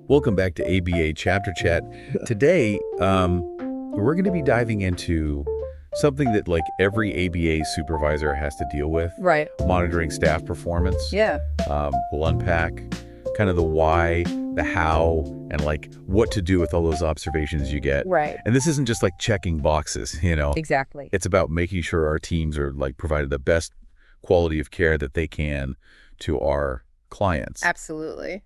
Welcome back to ABA Chapter Chat. Today, we're going to be diving into something that like every ABA supervisor has to deal with. Right. Monitoring staff performance. Yeah. We'll unpack kind of the why, the how, and like what to do with all those observations you get. Right. And this isn't just like checking boxes, you know. Exactly. It's about making sure our teams are like provided the best quality of care that they can to our clients. Absolutely.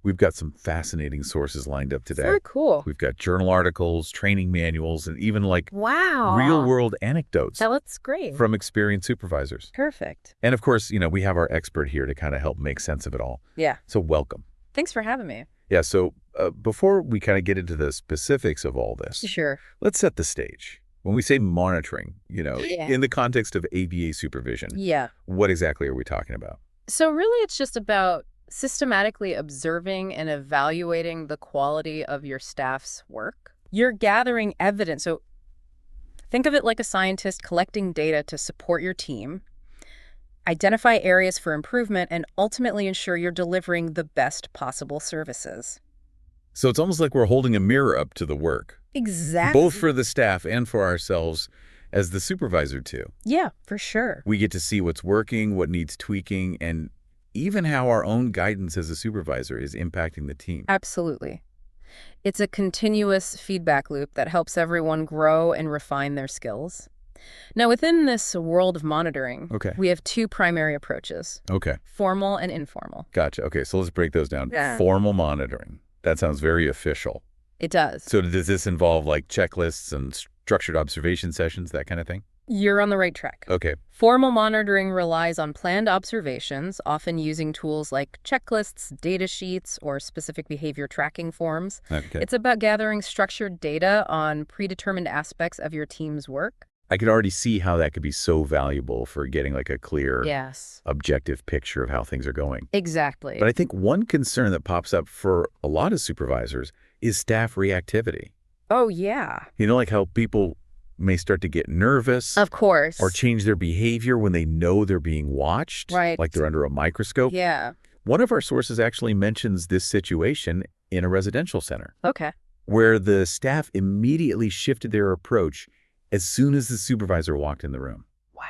We've got some fascinating sources lined up today. Very cool. We've got journal articles, training manuals, and even like Wow. real-world anecdotes That's great. from experienced supervisors. Perfect. And of course, you know, we have our expert here to kind of help make sense of it all. Yeah. So welcome. Thanks for having me. Yeah, so before we kind of get into the specifics of all this, Sure. let's set the stage. When we say monitoring, you know, Yeah. in the context of ABA supervision, Yeah. what exactly are we talking about? So really it's just about systematically observing and evaluating the quality of your staff's work. You're gathering evidence. So think of it like a scientist collecting data to support your team, identify areas for improvement, and ultimately ensure you're delivering the best possible services. So it's almost like we're holding a mirror up to the work. Exactly. Both for the staff and for ourselves as the supervisor too. Yeah, for sure. We get to see what's working, what needs tweaking, and even how our own guidance as a supervisor is impacting the team. Absolutely. It's a continuous feedback loop that helps everyone grow and refine their skills. Now, within this world of monitoring, we have two primary approaches, Okay. formal and informal. Gotcha. Okay, so let's break those down. Yeah. Formal monitoring. That sounds very official. It does. So does this involve like checklists and structured observation sessions, that kind of thing? You're on the right track. Okay. Formal monitoring relies on planned observations, often using tools like checklists, data sheets, or specific behavior tracking forms. Okay. It's about gathering structured data on predetermined aspects of your team's work. I could already see how that could be so valuable for getting like a clear, Yes. objective picture of how things are going. Exactly. But I think one concern that pops up for a lot of supervisors is staff reactivity. Oh, yeah. You know, like how people may start to get nervous Of course. or change their behavior when they know they're being watched, Right. like they're under a microscope. Yeah. One of our sources actually mentions this situation in a residential center Okay. where the staff immediately shifted their approach as soon as the supervisor walked in the room. Wow.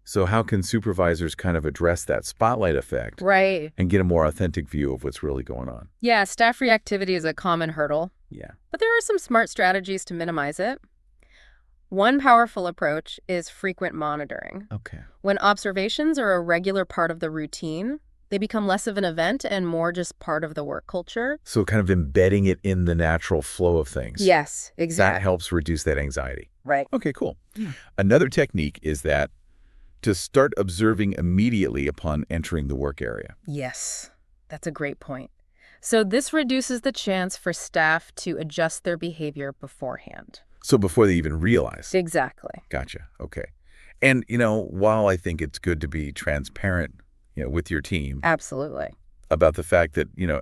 So how can supervisors kind of address that spotlight effect Right. and get a more authentic view of what's really going on? Yeah, staff reactivity is a common hurdle, Yeah. but there are some smart strategies to minimize it. One powerful approach is frequent monitoring. Okay. When observations are a regular part of the routine, they become less of an event and more just part of the work culture. So kind of embedding it in the natural flow of things. Yes, That exactly. helps reduce that anxiety. Right. Okay, cool. Yeah. Another technique is that to start observing immediately upon entering the work area. Yes, that's a great point. So this reduces the chance for staff to adjust their behavior beforehand. So before they even realize. Exactly. Gotcha. Okay. And, you know, while I think it's good to be transparent, you know, with your team Absolutely. about the fact that, you know,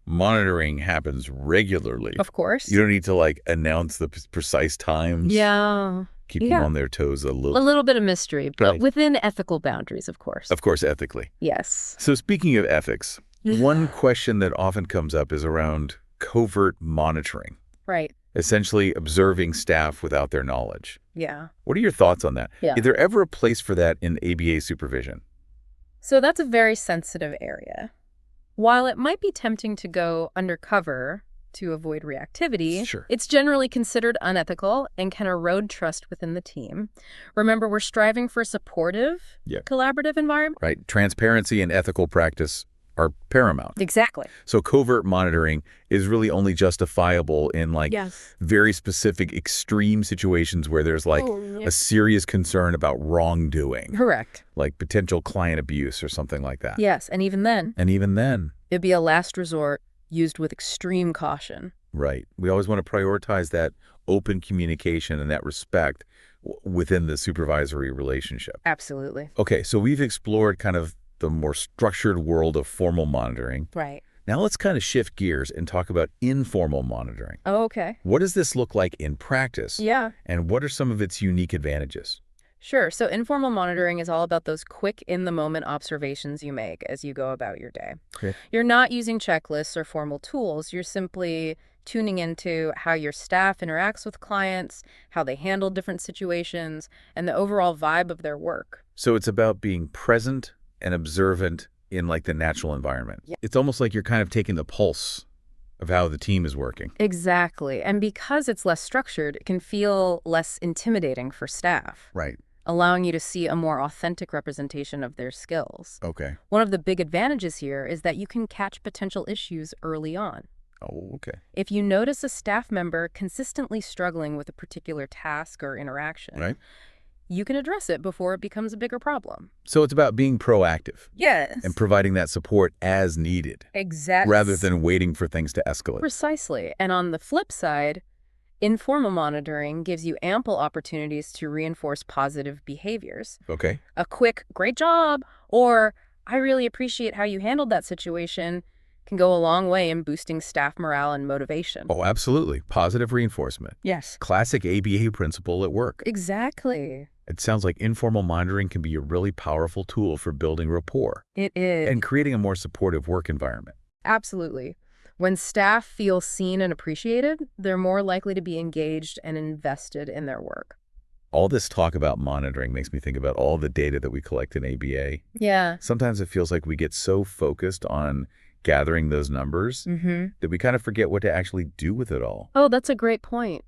monitoring happens regularly. Of course. You don't need to like announce the precise times. Yeah. Keep them on their toes a A little. little bit of mystery, but Right. within ethical boundaries, of course. Of course, ethically. Yes. So speaking of ethics, one question that often comes up is around covert monitoring, Right. essentially observing staff without their knowledge. Yeah. What are your thoughts on that? Yeah. Is there ever a place for that in ABA supervision? So that's a very sensitive area. While it might be tempting to go undercover to avoid reactivity, Sure. it's generally considered unethical and can erode trust within the team. Remember, we're striving for a supportive, collaborative environment. Right. Transparency and ethical practice are paramount. Exactly. So covert monitoring is really only justifiable in like very specific extreme situations where there's like a serious concern about wrongdoing, Correct. like potential client abuse or something like that. Yes, and even then, it'd be a last resort used with extreme caution. Right. We always want to prioritize that open communication and that respect within the supervisory relationship. Absolutely. Okay, so we've explored kind of the more structured world of formal monitoring. Right. Now let's kind of shift gears and talk about informal monitoring. Oh, okay. What does this look like in practice? Yeah. And what are some of its unique advantages? Sure. So informal monitoring is all about those quick in-the-moment observations you make as you go about your day. Okay. You're not using checklists or formal tools. You're simply tuning into how your staff interacts with clients, how they handle different situations, and the overall vibe of their work. So it's about being present and observant in like the natural environment. Yeah. It's almost like you're kind of taking the pulse of how the team is working. Exactly. And because it's less structured, it can feel less intimidating for staff, Right. allowing you to see a more authentic representation of their skills. Okay. One of the big advantages here is that you can catch potential issues early on. Oh, okay. If you notice a staff member consistently struggling with a particular task or interaction, Right. you can address it before it becomes a bigger problem. So it's about being proactive Yes. and providing that support as needed Exactly. rather than waiting for things to escalate. Precisely. And on the flip side, informal monitoring gives you ample opportunities to reinforce positive behaviors. Okay. A quick, great job, or I really appreciate how you handled that situation can go a long way in boosting staff morale and motivation. Oh, absolutely. Positive reinforcement. Yes. Classic ABA principle at work. Exactly. It sounds like informal monitoring can be a really powerful tool for building rapport It is. and creating a more supportive work environment. Absolutely. When staff feel seen and appreciated, they're more likely to be engaged and invested in their work. All this talk about monitoring makes me think about all the data that we collect in ABA. Yeah. Sometimes it feels like we get so focused on gathering those numbers that we kind of forget what to actually do with it all. Oh, that's a great point.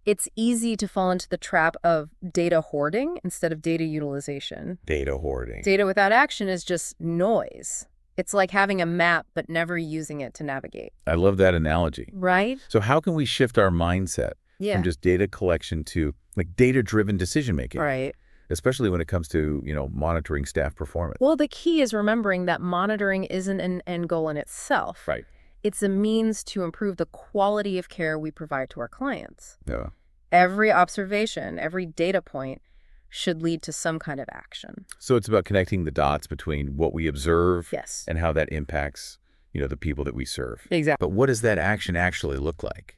It's easy to fall into the trap of data hoarding instead of data utilization. Data hoarding. Data without action is just noise. It's like having a map but never using it to navigate. I love that analogy. Right? So how can we shift our mindset from just data collection to like data-driven decision-making? Right. Especially when it comes to, monitoring staff performance. Well, the key is remembering that monitoring isn't an end goal in itself. Right. It's a means to improve the quality of care we provide to our clients. Yeah. Every observation, every data point should lead to some kind of action. So it's about connecting the dots between what we observe Yes. and how that impacts, the people that we serve. Exactly. But what does that action actually look like,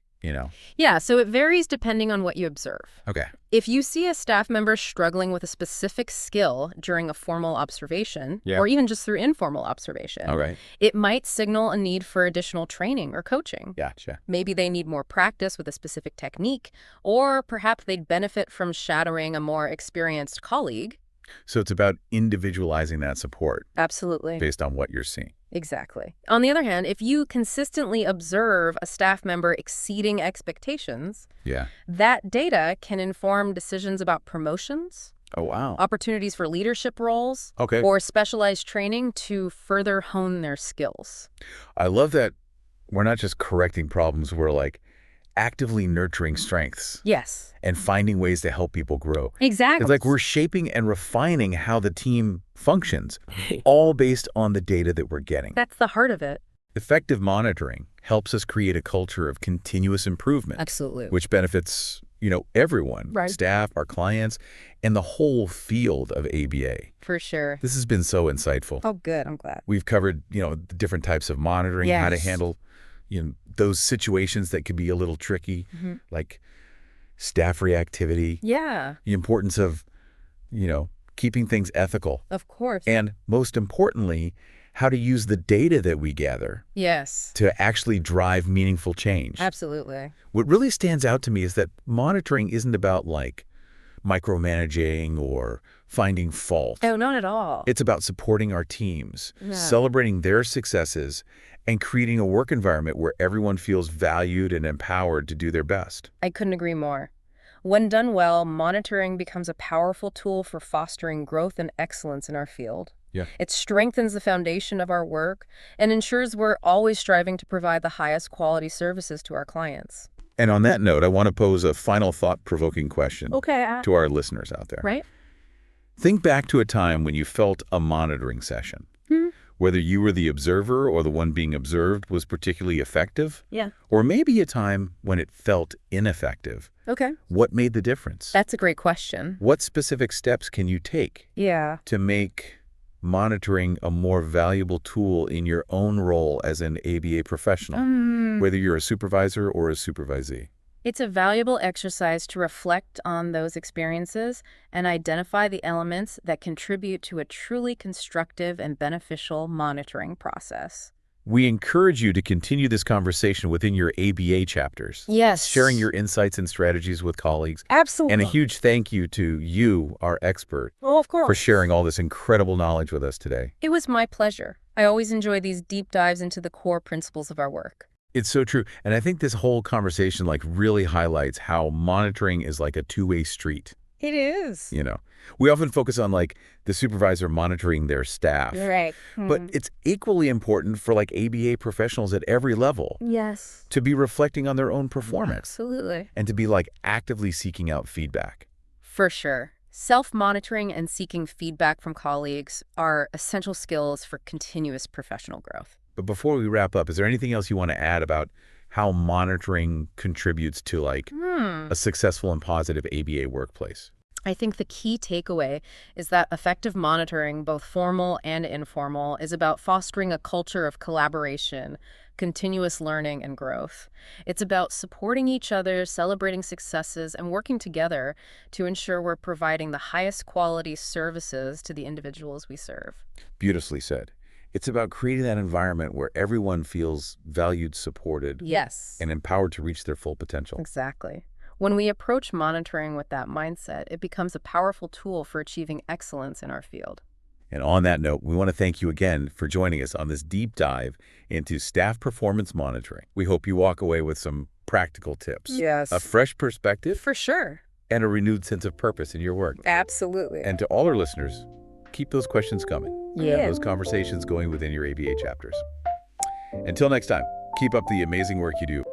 Yeah, so it varies depending on what you observe. Okay. If you see a staff member struggling with a specific skill during a formal observation, or even just through informal observation, All right. it might signal a need for additional training or coaching. Gotcha. Maybe they need more practice with a specific technique, or perhaps they'd benefit from shadowing a more experienced colleague. So it's about individualizing that support Absolutely. based on what you're seeing. Exactly. On the other hand, if you consistently observe a staff member exceeding expectations, that data can inform decisions about promotions, Oh, wow. opportunities for leadership roles, or specialized training to further hone their skills. I love that we're not just correcting problems, we're like actively nurturing strengths. Yes. And finding ways to help people grow. Exactly. It's like we're shaping and refining how the team functions, all based on the data that we're getting. That's the heart of it. Effective monitoring helps us create a culture of continuous improvement. Absolutely. Which benefits, everyone, staff, our clients, and the whole field of ABA. For sure. This has been so insightful. Oh, good. I'm glad. We've covered, the different types of monitoring, how to handle, those situations that could be a little tricky, like staff reactivity. Yeah. The importance of, keeping things ethical. Of course. And most importantly, how to use the data that we gather. Yes. To actually drive meaningful change. Absolutely. What really stands out to me is that monitoring isn't about like micromanaging or finding fault. Oh, not at all. It's about supporting our teams, celebrating their successes, and creating a work environment where everyone feels valued and empowered to do their best. I couldn't agree more. When done well, monitoring becomes a powerful tool for fostering growth and excellence in our field. Yeah. It strengthens the foundation of our work and ensures we're always striving to provide the highest quality services to our clients. And on that note, I want to pose a final thought-provoking question to our listeners out there. Right? Think back to a time when you felt a monitoring session. Whether you were the observer or the one being observed was particularly effective. Yeah. Or maybe a time when it felt ineffective. Okay. What made the difference? That's a great question. What specific steps can you take to make monitoring a more valuable tool in your own role as an ABA professional, whether you're a supervisor or a supervisee? Well, It's a valuable exercise to reflect on those experiences and identify the elements that contribute to a truly constructive and beneficial monitoring process. We encourage you to continue this conversation within your ABA chapters. Yes. Sharing your insights and strategies with colleagues. Absolutely. And a huge thank you to you, our expert, of course, for sharing all this incredible knowledge with us today. It was my pleasure. I always enjoy these deep dives into the core principles of our work. It's so true. And I think this whole conversation really highlights how monitoring is like a two-way street. It is. We often focus on the supervisor monitoring their staff. Right. But it's equally important for ABA professionals at every level. Yes. To be reflecting on their own performance. Absolutely. And to be actively seeking out feedback. For sure. Self-monitoring and seeking feedback from colleagues are essential skills for continuous professional growth. But before we wrap up, is there anything else you want to add about how monitoring contributes to a successful and positive ABA workplace? I think the key takeaway is that effective monitoring, both formal and informal, is about fostering a culture of collaboration, continuous learning, and growth. It's about supporting each other, celebrating successes, and working together to ensure we're providing the highest quality services to the individuals we serve. Beautifully said. It's about creating that environment where everyone feels valued, supported, yes, and empowered to reach their full potential. Exactly. When we approach monitoring with that mindset, it becomes a powerful tool for achieving excellence in our field. And on that note, we want to thank you again for joining us on this deep dive into staff performance monitoring. We hope you walk away with some practical tips. Yes. A fresh perspective. For sure. And a renewed sense of purpose in your work. Absolutely. And to all our listeners, keep those questions coming. Yeah. Those conversations going within your ABA chapters. Until next time, keep up the amazing work you do.